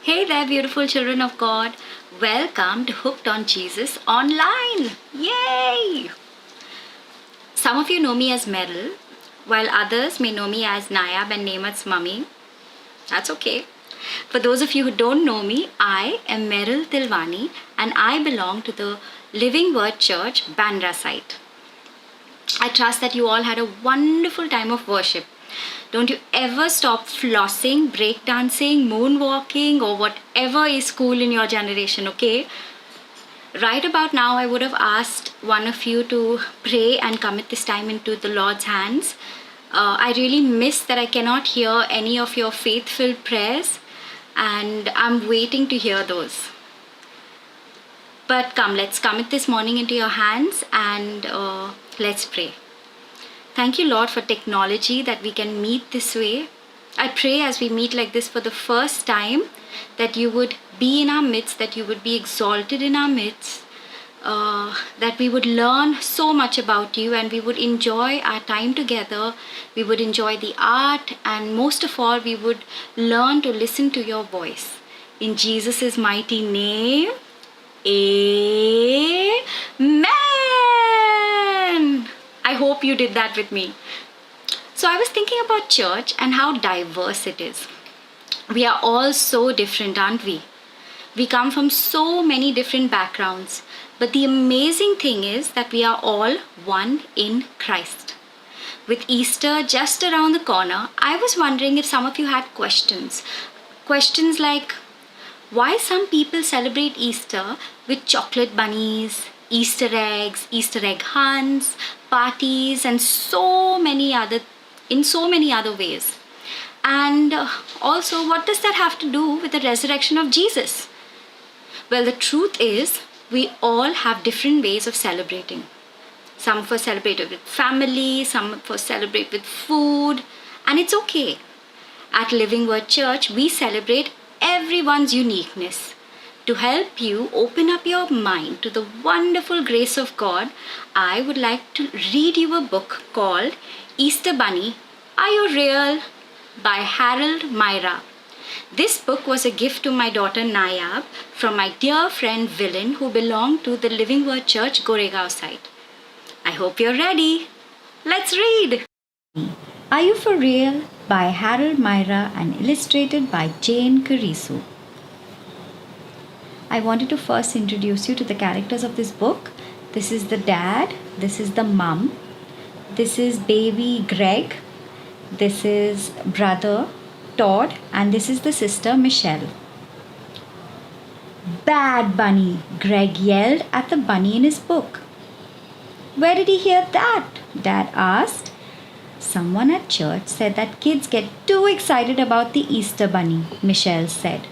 Hey there, beautiful children of God. Welcome to Hooked on Jesus Online. Yay! Some of you know me as Meryl, while others may know me as Nayab and Nemat's mummy. That's okay. For those of you who don't know me, I am Meryl Tilwani and I belong to the Living Word Church, Bandra site. I trust that you all had a wonderful time of worship. Don't you ever stop flossing, breakdancing, moonwalking, or whatever is cool in your generation, okay? Right about now, I would have asked one of you to pray and commit this time into the Lord's hands. I really miss that I cannot hear any of your faith-filled prayers, and I'm waiting to hear those. But come, let's commit this morning into your hands and let's pray. Thank you, Lord, for technology that we can meet this way. I pray as we meet like this for the first time that you would be in our midst, that you would be exalted in our midst, that we would learn so much about you and we would enjoy our time together. We would enjoy the art and most of all, we would learn to listen to your voice. In Jesus' mighty name, Amen. I hope you did that with me. So I was thinking about church and how diverse it is. We are all so different, aren't we? We come from so many different backgrounds. But the amazing thing is that we are all one in Christ. With Easter just around the corner, I was wondering if some of you had questions. Questions like, why some people celebrate Easter with chocolate bunnies, Easter eggs, Easter egg hunts, parties, and in so many other ways. And also, what does that have to do with the resurrection of Jesus? Well, the truth is, we all have different ways of celebrating. Some for celebrate with family, some for celebrate with food, and it's okay. At Living Word Church, we celebrate everyone's uniqueness. To help you open up your mind to the wonderful grace of God, I would like to read you a book called Easter Bunny, Are You Real? By Harold Myra. This book was a gift to my daughter Nayab from my dear friend Villain who belonged to the Living Word Church Goregaon site. I hope you're ready. Let's read. Are You For Real? By Harold Myra and illustrated by Jane Cariso. I wanted to first introduce you to the characters of this book. This is the dad, this is the mum, this is baby Greg, this is brother Todd, and this is the sister Michelle. Bad bunny, Greg yelled at the bunny in his book. Where did he hear that? Dad asked. Someone at church said that kids get too excited about the Easter bunny, Michelle said.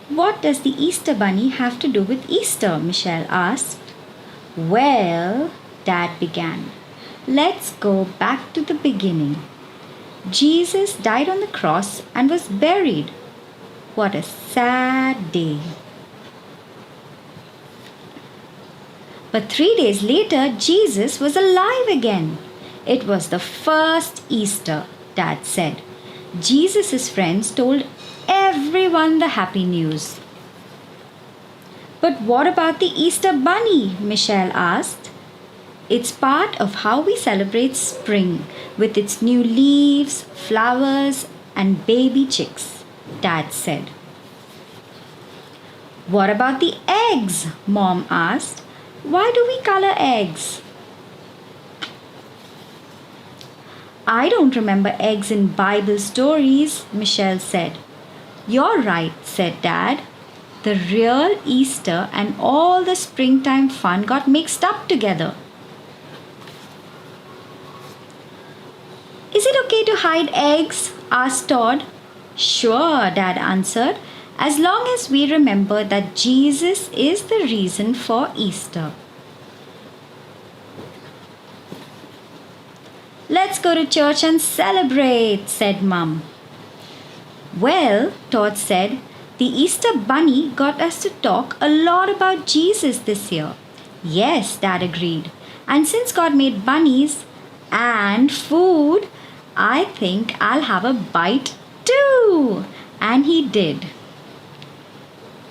What does the Easter bunny have to do with Easter? Michelle asked. Well, Dad began. Let's go back to the beginning. Jesus died on the cross and was buried. What a sad day. But 3 days later, Jesus was alive again. It was the first Easter, Dad said. Jesus' friends told everyone the happy news. But what about the Easter bunny? Michelle asked. It's part of how we celebrate spring with its new leaves, flowers, and baby chicks, Dad said. What about the eggs? Mom asked. Why do we color eggs? I don't remember eggs in Bible stories, Michelle said. You're right, said Dad. The real Easter and all the springtime fun got mixed up together. Is it okay to hide eggs? Asked Todd. Sure, Dad answered, as long as we remember that Jesus is the reason for Easter. Let's go to church and celebrate, said Mum. Well, Todd said, the Easter bunny got us to talk a lot about Jesus this year. Yes, Dad agreed. And since God made bunnies and food, I think I'll have a bite too. And he did.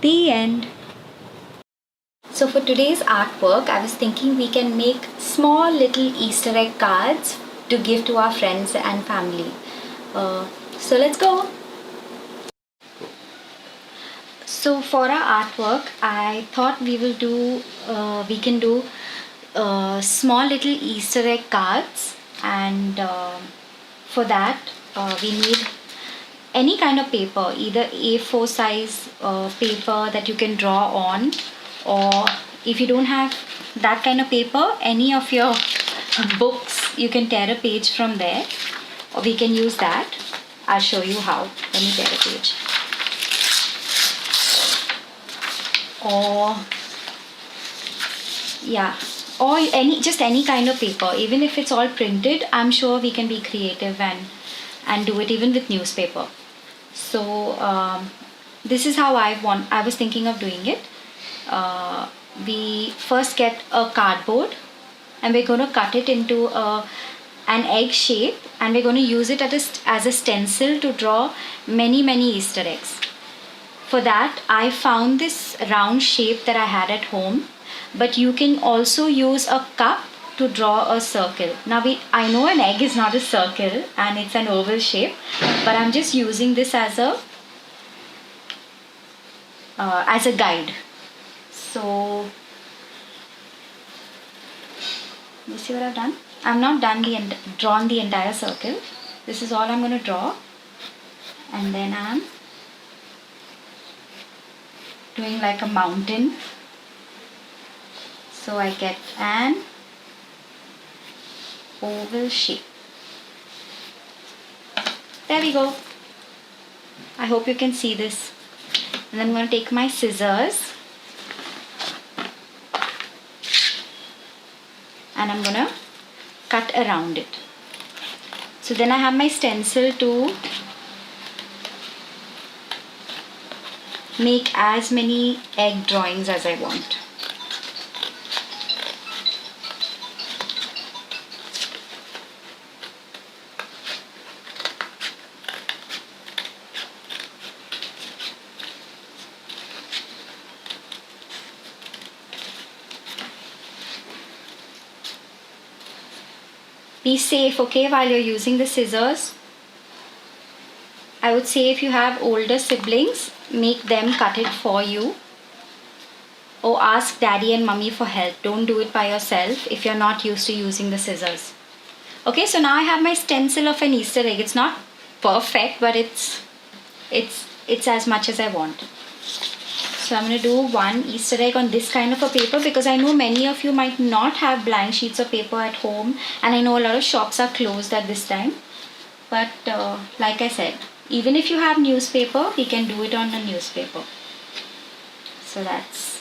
The end. So for today's artwork, I was thinking we can make small little Easter egg cards to give to our friends and family. So let's go. So for our artwork, I thought we can do small little Easter egg cards, and for that we need any kind of paper, either A4 size paper that you can draw on, or if you don't have that kind of paper, any of your books, you can tear a page from there, or we can use that. I'll show you how. Let me tear a page. Or yeah, or any kind of paper, even if it's all printed. I'm sure we can be creative and do it even with newspaper. So this is how I was thinking of doing it. We first get a cardboard, and we're going to cut it into an egg shape, and we're going to use it as a stencil to draw many Easter eggs. For that, I found this round shape that I had at home, but you can also use a cup to draw a circle. Now I know an egg is not a circle and it's an oval shape, but I'm just using this as a guide. So you see what I've done? I'm not drawn the entire circle. This is all I'm going to draw, and then I'm doing like a mountain, so I get an oval shape. There we go. I hope you can see this. And then I'm going to take my scissors, and I'm going to cut around it. So then I have my stencil to make as many egg drawings as I want. Be safe, okay, while you're using the scissors. I would say if you have older siblings, make them cut it for you, or ask daddy and mummy for help. Don't do it by yourself if you're not used to using the scissors. Okay, so now I have my stencil of an Easter egg. It's not perfect, but it's as much as I want. So I'm going to do one Easter egg on this kind of a paper, because I know many of you might not have blank sheets of paper at home, and I know a lot of shops are closed at this time. But like I said, even if you have newspaper, we can do it on the newspaper. So that's,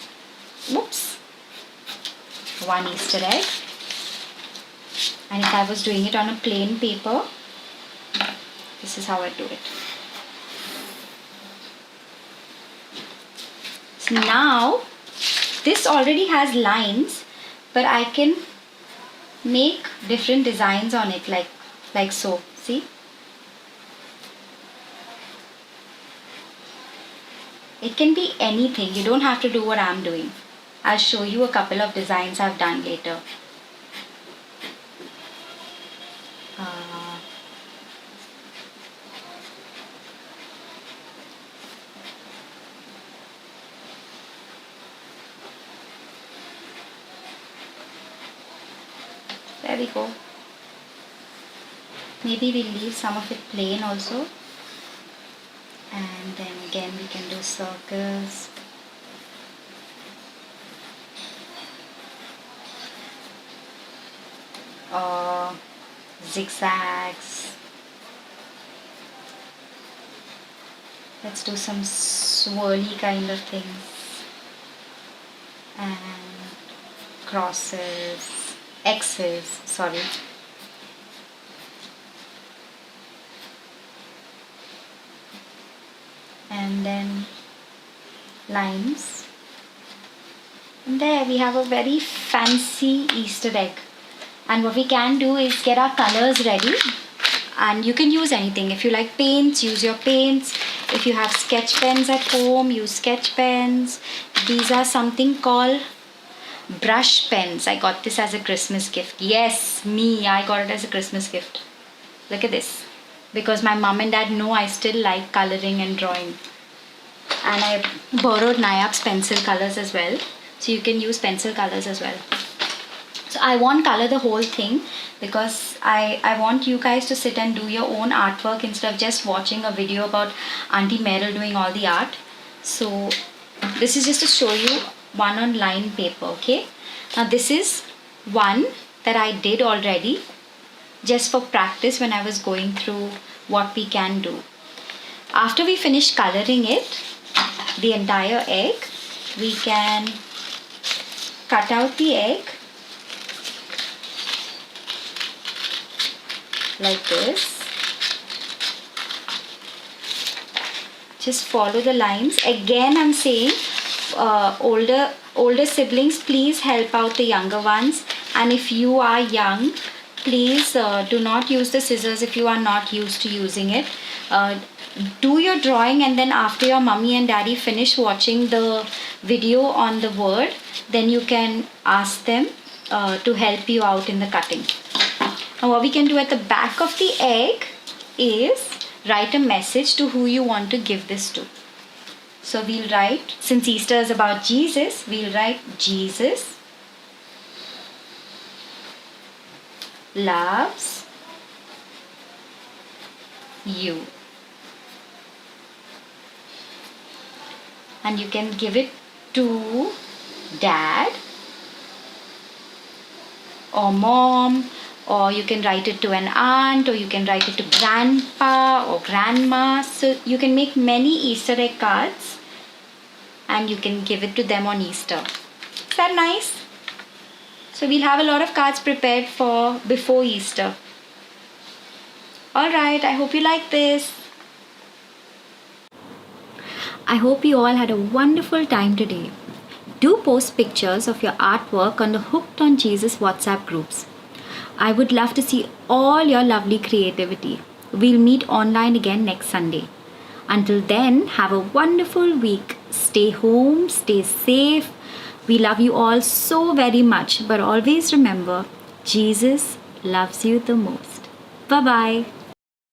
whoops, one Easter egg. And if I was doing it on a plain paper, this is how I do it. So now, this already has lines, but I can make different designs on it, like so. See? It can be anything. You don't have to do what I'm doing. I'll show you a couple of designs I've done later. There we go. Maybe we'll leave some of it plain also. And then again we can do circles. Or zigzags. Let's do some swirly kind of things. And crosses, X's, sorry. And then lines. And there we have a very fancy Easter egg. And what we can do is get our colors ready. And you can use anything. If you like paints, use your paints. If you have sketch pens at home, use sketch pens. These are something called brush pens. I got this as a Christmas gift. Yes, me, I got it as a Christmas gift. Look at this. Because my mom and dad know I still like coloring and drawing. And I borrowed Nayab's pencil colors as well. So you can use pencil colors as well. So I won't color the whole thing because I want you guys to sit and do your own artwork instead of just watching a video about Auntie Meryl doing all the art. So this is just to show you one on line paper, okay? Now this is one that I did already just for practice when I was going through what we can do. After we finish coloring it, the entire egg, we can cut out the egg like this. Just follow the lines. Again, I'm saying older siblings, please help out the younger ones. And if you are young, please do not use the scissors if you are not used to using it. Do your drawing, and then after your mummy and daddy finish watching the video on the word, then you can ask them to help you out in the cutting. Now what we can do at the back of the egg is write a message to who you want to give this to. So we'll write, since Easter is about Jesus, we'll write Jesus loves you. And you can give it to dad or mom, or you can write it to an aunt, or you can write it to grandpa or grandma. So you can make many Easter egg cards and you can give it to them on Easter. Is that nice? So we'll have a lot of cards prepared for before Easter. Alright, I hope you like this. I hope you all had a wonderful time today. Do post pictures of your artwork on the Hooked on Jesus WhatsApp groups. I would love to see all your lovely creativity. We'll meet online again next Sunday. Until then, have a wonderful week. Stay home, stay safe. We love you all so very much, but always remember, Jesus loves you the most. Bye-bye.